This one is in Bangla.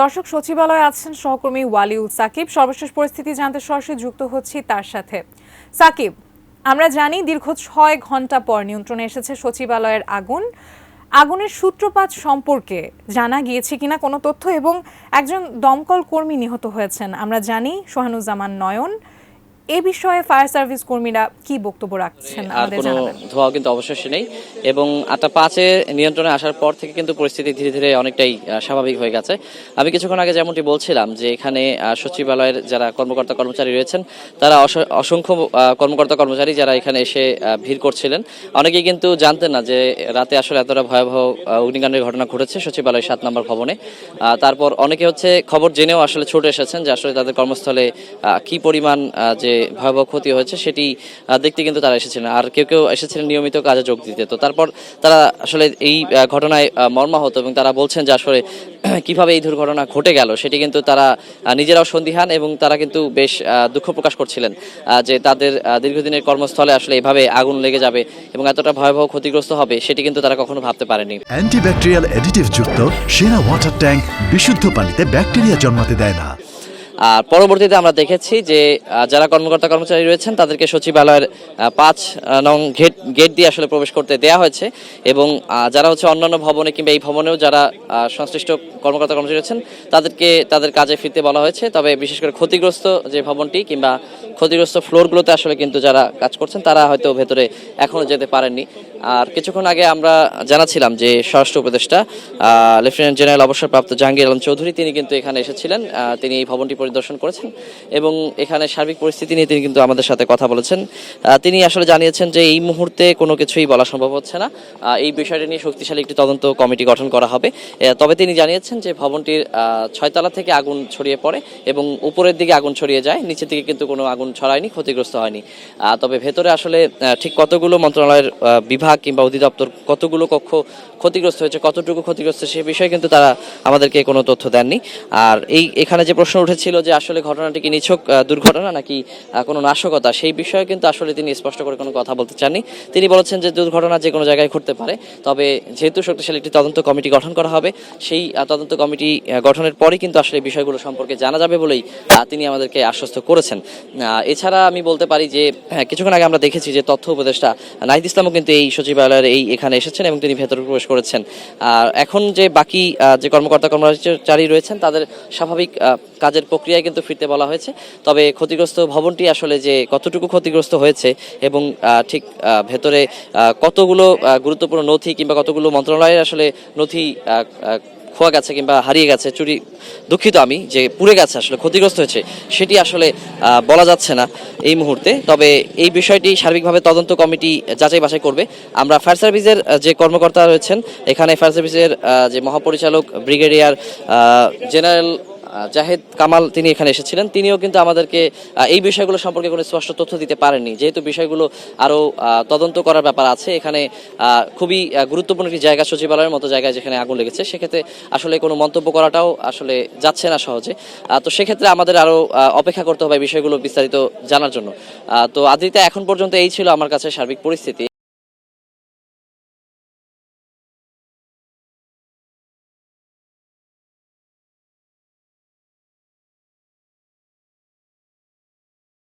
দর্শক, সচিবালয়ে আছেন সহকর্মী ওয়ালিউল সাকিব। সর্বশেষ পরিস্থিতি জানতে সরাসরি যুক্ত হচ্ছি তার সাথে। সাকিব, আমরা জানি দীর্ঘ 6 ঘন্টা পর নিয়ন্ত্রণে এসেছে সচিবালয়ের আগুন। আগুনের সূত্রপাত সম্পর্কে জানা গিয়েছে কিনা কোনো তথ্য, এবং একজন দমকল কর্মী নিহত হয়েছেন আমরা জানি, সোহানুজ্জামান নয়ন। এ বিষয়ে ফায়ার সার্ভিস কর্মীরা কি বক্তব্য রাখছেন আমাদের জানাবেন। ধোঁয়া কিন্তু অবশ্যই নেই, এবং 8:05-এ নিয়ন্ত্রণে আসার পর থেকে কিন্তু পরিস্থিতি ধীরে ধীরে অনেকটাই স্বাভাবিক হয়ে গেছে। আমি কিছুক্ষণ আগে যেমনটি বলছিলাম যে এখানে সচিবালয়ের যারা কর্মকর্তা কর্মচারী রয়েছেন, তারা অসংখ্য কর্মকর্তা কর্মচারী যারা এখানে এসে ভিড় করছিলেন, অনেকেই কিন্তু জানতেন না যে রাতে আসলে এতটা ভয়াবহ অগ্নিকাণ্ডের ঘটনা ঘটেছে সচিবালয় 7 নম্বর ভবনে। তারপর অনেকে খবর জেনেও আসলে ছুটে এসেছেন যে আসলে তাদের কর্মস্থলে কি পরিমাণ যে ভয়াবহ ক্ষতি হয়েছে সেটি দেখতে কিন্তু তারা এসেছিলেন, আর কেউ কেউ এসেছিলেন নিয়মিত কাজে যোগ দিতে। তো তারপর তারা আসলে এই ঘটনায় মর্মাহত, এবং তারা বলছেন যে আসলে কিভাবে এই দুর্ঘটনা ঘটে গেল সেটি কিন্তু তারা নিজেরাও সন্দিহান, এবং তারা কিন্তু বেশ দুঃখ প্রকাশ করছিলেন যে তাদের দীর্ঘদিনের কর্মস্থলে আসলে এভাবে আগুন লেগে যাবে এবং এতটা ভয়াবহ ক্ষতিগ্রস্ত হবে সেটি কিন্তু তারা কখনো ভাবতে পারেনি। অ্যান্টিব্যাকটেরিয়াল অ্যাডিটিভ যুক্ত সেরা ওয়াটার ট্যাঙ্ক বিশুদ্ধ পানিতে ব্যাকটেরিয়া জন্মাতে দেয় না। আর পরবর্তীতে আমরা দেখেছি যে যারা কর্মকর্তা কর্মচারী রয়েছেন তাদেরকে সচিবালয়ের 5 নং গেট দিয়ে আসলে প্রবেশ করতে দেয়া হয়েছে, এবং যারা অন্যান্য ভবনে কিংবা এই ভবনেও যারা সংশ্লিষ্ট কর্মকর্তা কর্মচারী রয়েছেন তাদেরকে তাদের কাজে ফিরতে বলা হয়েছে। তবে বিশেষ করে ক্ষতিগ্রস্ত যে ভবনটি কিংবা ক্ষতিগ্রস্ত ফ্লোরগুলোতে আসলে কিন্তু যারা কাজ করছেন তারা হয়তো ভেতরে এখনো যেতে পারেননি। আর কিছুক্ষণ আগে আমরা জানাছিলাম যে স্বরাষ্ট্র উপদেষ্টা লেফটেন্যান্ট জেনারেল অবসরপ্রাপ্ত জাহাঙ্গীর আলম চৌধুরী তিনি কিন্তু এখানে এসেছিলেন, তিনি এই ভবনটি পরিদর্শন করেছেন এবং এখানে সার্বিক পরিস্থিতি নিয়ে তিনি কিন্তু আমাদের সাথে কথা বলেছেন। তিনি আসলে জানিয়েছেন যে এই মুহূর্তে কোনো কিছুই বলা সম্ভব হচ্ছে না, এই বিষয়টি নিয়ে শক্তিশালী একটি তদন্ত কমিটি গঠন করা হবে। তবে তিনি জানিয়েছেন যে ভবনটির 6 তলা থেকে আগুন ছড়িয়ে পড়ে এবং উপরের দিকে আগুন ছড়িয়ে যায়, নিচের দিকে কিন্তু কোনো আগুন ছড়ায়নি, ক্ষতিগ্রস্ত হয়নি। তবে ভেতরে আসলে ঠিক কতগুলো মন্ত্রণালয়ের বিভাগ কিংবা অধিদপ্তর, কতগুলো কক্ষ ক্ষতিগ্রস্ত হয়েছে, কতটুকু ক্ষতিগ্রস্ত সে বিষয়ে কিন্তু তারা আমাদেরকে কোনো তথ্য দেননি। আর এখানে যে প্রশ্ন উঠেছিল যে আসলে ঘটনাটি কি নিছক দুর্ঘটনা নাকি কোনো নাশকতা, সেই বিষয়ে কিন্তু আসলে তিনি স্পষ্ট করে কোনো কথা বলতে চাননি। তিনি বলেছেন যে দুর্ঘটনা যে কোনো জায়গায় ঘটতে পারে, তবে যেহেতু শক্তিশালী একটি তদন্ত কমিটি গঠন করা হবে, সেই তদন্ত কমিটি গঠনের পরই কিন্তু আসলে বিষয়গুলো সম্পর্কে জানা যাবে বলেই তিনি আমাদেরকে আশ্বস্ত করেছেন। এছাড়া আমি বলতে পারি যে কিছুক্ষণ আগে আমরা দেখেছি যে তথ্য উপদেষ্টা নাহিদ ইসলামও কিন্তু এই সচিবালয়ের এখানে এসেছেন এবং তিনি ভেতরে প্রবেশ করেছেন। আর এখন যে বাকি যে কর্মকর্তা কর্মচারী রয়েছেন তাদের স্বাভাবিক কাজের প্রক্রিয়ায় কিন্তু ফিরতে বলা হয়েছে। তবে ক্ষতিগ্রস্ত ভবনটি আসলে যে কতটুকু ক্ষতিগ্রস্ত হয়েছে এবং ঠিক ভেতরে কতগুলো গুরুত্বপূর্ণ নথি কিংবা কতগুলো মন্ত্রণালয়ের আসলে নথি খোয়া গেছে কিংবা হারিয়ে গেছে, দুঃখিত আমি যে পুড়ে গেছে, আসলে ক্ষতিগ্রস্ত হয়েছে, সেটি আসলে বলা যাচ্ছে না এই মুহূর্তে। তবে এই বিষয়টি সার্বিকভাবে তদন্ত কমিটি যাচাই বাছাই করবে। আমরা ফায়ার সার্ভিসের যে কর্মকর্তা রয়েছেন এখানে, ফায়ার সার্ভিসের যে মহাপরিচালক ব্রিগেডিয়ার জেনারেল জাহেদ কামাল তিনি এখানে এসেছিলেন, তিনিও কিন্তু আমাদেরকে এই বিষয়গুলো সম্পর্কে কোনো স্পষ্ট তথ্য দিতে পারেননি, যেহেতু বিষয়গুলো আরও তদন্ত করার ব্যাপার আছে। এখানে খুবই গুরুত্বপূর্ণ একটি জায়গা, সচিবালয়ের মতো জায়গায় যেখানে আগুন লেগেছে, সেক্ষেত্রে আসলে কোনো মন্তব্য করাটাও আসলে যাচ্ছে না সহজে। তো সেক্ষেত্রে আমাদের আরও অপেক্ষা করতে হবে বিষয়গুলো বিস্তারিত জানার জন্য। তো আদ্রিতা, এখন পর্যন্ত এই ছিল আমার কাছে সার্বিক পরিস্থিতি।